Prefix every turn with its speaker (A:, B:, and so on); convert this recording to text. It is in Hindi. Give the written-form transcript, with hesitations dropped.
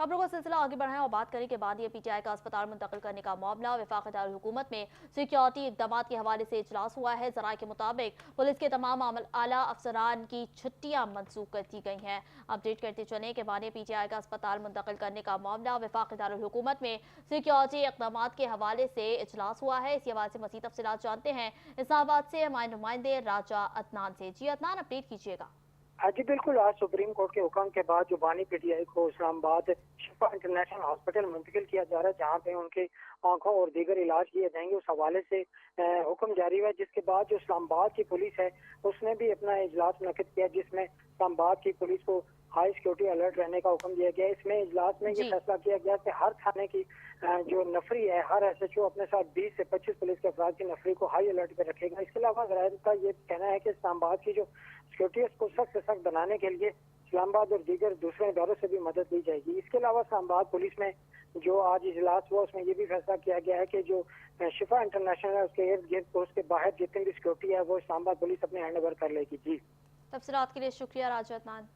A: खबरों का सिलसिला आगे बढ़ाएं और बात करें कि बानिया पीटीआई का अस्पताल मुंतकिल करने का मामला वफाकी दारुल हुकूमत में सिक्योरिटी इकदाम के हवाले से इजलास हुआ है। जराये के मुताबिक पुलिस के तमाम आला अफसरान की छुट्टियां मनसूख कर दी गई हैं। अपडेट करते चले कि बानिया पीटीआई का अस्पताल मुंतकिल करने का मामला वफाकी दारुल हुकूमत में सिक्योरिटी इकदाम के हवाले से इजलास हुआ है। इसी हवाले से मज़ीद तफसीलात जानते हैं इस्लामाबाद से हमारे नुमाइंदे राजा अदनान से। जी अदनान, अपडेट कीजिएगा।
B: हाँ जी बिल्कुल। आज सुप्रीम कोर्ट के हुक्म के बाद जो बानी पीटीआई को इस्लामाबाद शिफा इंटरनेशनल हॉस्पिटल मुंतकिल किया जा रहा है, जहाँ पे उनके आंखों और दीगर इलाज किए जाएंगे, उस हवाले से हुक्म जारी हुआ। जिसके बाद जो इस्लामाबाद की पुलिस है उसने भी अपना इजलास मुनक्किद किया, जिसमें इस्लामाबाद की पुलिस को हाई सिक्योरिटी अलर्ट रहने का हुक्म दिया गया। इसमें इजलास में ये
A: जी।
B: फैसला किया गया कि हर थाने की जो नफरी है, हर एसएचओ अपने साथ 20 से 25 पुलिस के अफराद की नफरी को हाई अलर्ट पे रखेगा। इसके अलावा जराये का ये कहना है कि इस्लामाबाद की जो सिक्योरिटी है उसको सख्त से सख्त बनाने के लिए इस्लामाबाद और दीगर दूसरे इदारों से भी मदद ली जाएगी। इसके अलावा इस्लामाबाद पुलिस में जो आज इजलास हुआ उसमें ये भी फैसला किया गया है कि जो शिफा इंटरनेशनल है उसके इर्द गिर्द उसके बाहर जितनी भी सिक्योरिटी है वो इस्लामाबाद पुलिस अपने हैंड ओवर कर लेगी। जी,
A: तफसीलात के लिए शुक्रिया राजा अदनान।